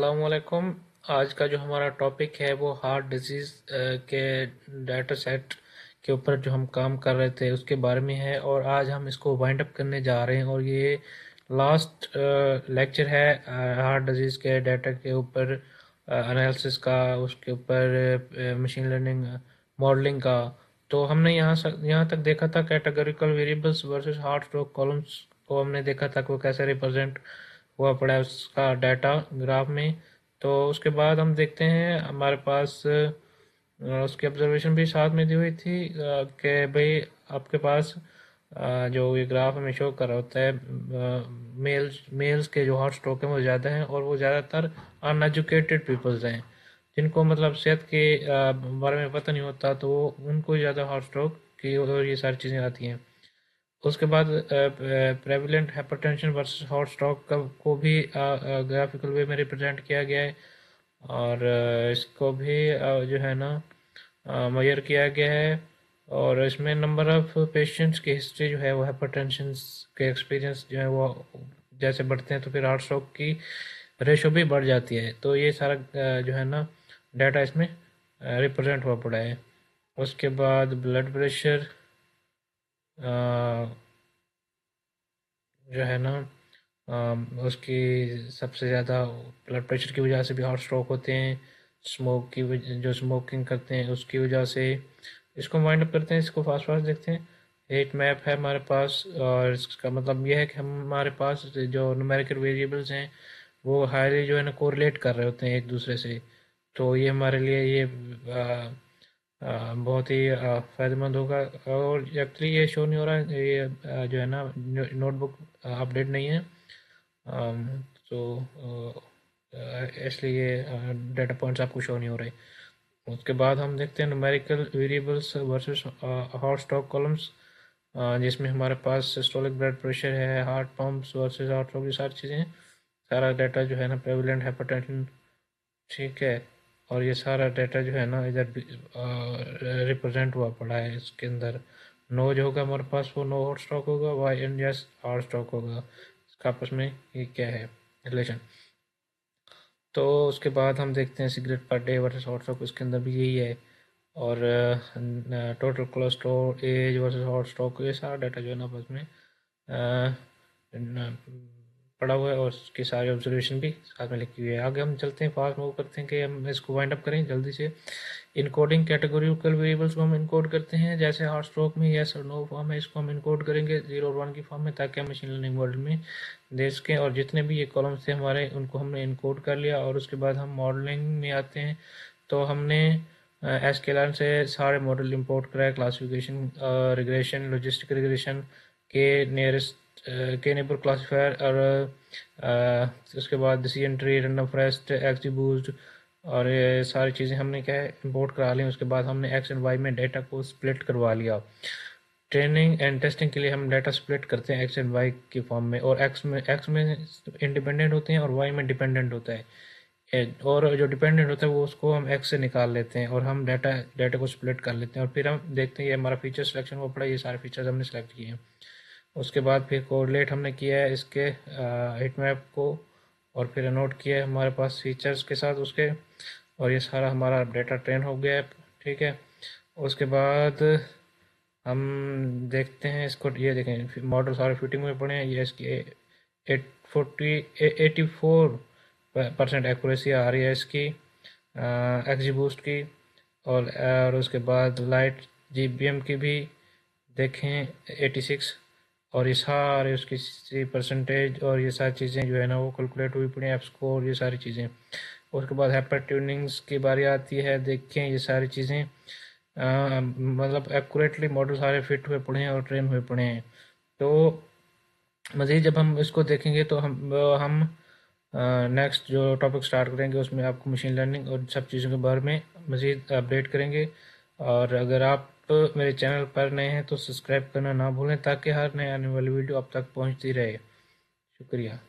अस्सलामुअलैकुम। आज का जो हमारा टॉपिक है वो हार्ट डिजीज़ के डाटा सेट के ऊपर जो हम काम कर रहे थे उसके बारे में है, और आज हम इसको वाइंड अप करने जा रहे हैं। और ये लास्ट लेक्चर है हार्ट डिजीज़ के डाटा के ऊपर एनालिसिस का, उसके ऊपर मशीन लर्निंग मॉडलिंग का। तो हमने यहाँ तक देखा था categorical variables versus heart stroke columns को हमने देखा था कि वो कैसे रिप्रेजेंट हुआ पड़ा है उसका डाटा ग्राफ में। तो उसके बाद हम देखते हैं हमारे पास उसकी ऑब्जर्वेशन भी साथ में दी हुई थी कि भाई आपके पास जो ये ग्राफ हमें शो कर रहा होता है, मेल्स के जो हार्ट स्ट्रोक हैं वो ज़्यादा हैं, और वो ज़्यादातर अनएजुकेटेड पीपल्स हैं जिनको मतलब सेहत के बारे में पता नहीं होता, तो उनको ज़्यादा हार्ट स्ट्रोक की और ये सारी चीज़ें आती हैं। उसके बाद prevalent hypertension versus hot stroke को भी ग्राफिकल वे में रिप्रेजेंट किया गया है, और इसको भी जो है ना मेजर किया गया है। और इसमें नंबर ऑफ पेशेंट्स की हिस्ट्री जो है वो हाइपरटेंशन के एक्सपीरियंस जो है वो जैसे बढ़ते हैं तो फिर हार्ट स्ट्रोक की रेशो भी बढ़ जाती है। तो ये सारा जो है ना डाटा इसमें रिप्रेजेंट हुआ पड़ा है। उसके बाद ब्लड प्रेशर जो है ना उसकी सबसे ज़्यादा ब्लड प्रेशर की वजह से भी हार्ट स्ट्रोक होते हैं। जो स्मोकिंग करते हैं उसकी वजह से। इसको वाइंड अप करते हैं, इसको फास्ट फास्ट देखते हैं। हीट मैप है हमारे पास, और इसका मतलब यह है कि हमारे पास जो न्यूमेरिकल वेरिएबल्स हैं वो हाईली जो है ना कोरिलेट कर रहे होते हैं एक दूसरे से। तो ये हमारे लिए ये बहुत ही फ़ायदेमंद होगा। और एक्चुअली ये शो नहीं हो रहा है, ये जो है ना नोटबुक अपडेट नहीं है, तो इसलिए ये डाटा पॉइंट्स आपको शो नहीं हो रहे। उसके बाद हम देखते हैं numerical variables versus heart stroke columns, जिसमें हमारे पास सिस्टोलिक ब्लड प्रेशर है, heart pumps versus heart stroke, ये सारी चीज़ें हैं। सारा डाटा जो है ना प्रेवलेंट हाइपरटेंशन, ठीक है। और ये सारा डाटा जो है ना इधर रिप्रेजेंट हुआ पड़ा है इसके अंदर। नो जो होगा हमारे पास वो नो हार्ट स्ट्रोक होगा, Y and yes heart stroke होगा। इसका आपस में ये क्या है रिलेशन। तो उसके बाद हम देखते हैं cigarette per day versus heart stroke, उसके अंदर भी यही है। और total cholesterol, age versus heart stroke, ये सारा डाटा जो है ना आपस में पड़ा हुआ है, और उसकी सारी ऑब्जर्वेशन भी साथ में लिखी हुई है। आगे हम चलते हैं, फास्ट मूव करते हैं कि हम इसको वाइंड अप करें जल्दी से। इनकोडिंग कैटेगोरिकल वेरिएबल्स को हम इनकोड करते हैं, जैसे हार्ट स्ट्रोक में यस और नो फॉर्म है, इसको हम इनकोड करेंगे 0 और 1 की फॉर्म में, ताकि हम मशीन लर्निंग मॉडल में दे सकें। और जितने भी ये कॉलम्स थे हमारे उनको हमने इनकोड कर लिया। और उसके बाद हम मॉडलिंग में आते हैं, तो हमने एसक्यूएल से सारे मॉडल इंपोर्ट कराए, क्लासिफिकेशन, रिग्रेशन, लॉजिस्टिक रिग्रेशन के नियरेस्ट के नेबर क्लासीफायर, और उसके बाद डिसीजन ट्री, रैंडम फॉरेस्ट, एक्सबूस्ट, और ये सारी चीज़ें हमने क्या है इंपोर्ट करा ली। उसके बाद हमने एक्स एंड वाई में डाटा को स्प्लिट करवा लिया। ट्रेनिंग एंड टेस्टिंग के लिए हम डाटा स्प्लिट करते हैं एक्स एंड वाई की फॉर्म में, और एक्स में इंडिपेंडेंट होते हैं और वाई में डिपेंडेंट होता है। और जो डिपेंडेंट होता है वो उसको हम एक्स से निकाल लेते हैं, और हम डाटा को स्प्लिट कर लेते हैं। और फिर हम देखते हैं ये हमारा फीचर सिलेक्शन वो पड़ा, ये सारे फीचर्स हमने सेलेक्ट किए हैं। उसके बाद फिर कोरिलेट हमने किया है इसके हिट मैप को, और फिर नोट किया है हमारे पास फीचर्स के साथ उसके, और ये सारा हमारा डाटा ट्रेन हो गया है, ठीक है। उसके बाद हम देखते हैं इसको, ये देखें मॉडल सारे फिटिंग में पड़े हैं। ये इसकी 84% एक्यूरेसी आ रही है इसकी एक्जी बूस्ट की। और उसके बाद लाइट जीबीएम की भी देखें 86, और ये सारे उसकी परसेंटेज और ये सारी चीज़ें जो है ना वो कैलकुलेट हुई पड़ी हैं, एफ स्कोर, ये सारी चीज़ें। उसके बाद हाइपर ट्यूनिंग्स की बारी आती है, देखें ये सारी चीज़ें मतलब एक्यूरेटली मॉडल सारे फिट हुए पड़े हैं और ट्रेन हुए पड़े हैं। तो मज़ीद जब हम इसको देखेंगे तो हम नेक्स्ट जो टॉपिक स्टार्ट करेंगे उसमें आपको मशीन लर्निंग और सब चीज़ों के बारे में मज़ीद अपडेट करेंगे। और अगर आप मेरे चैनल पर नए हैं तो सब्सक्राइब करना ना भूलें, ताकि हर नए आने वाली वीडियो आप तक पहुंचती रहे। शुक्रिया।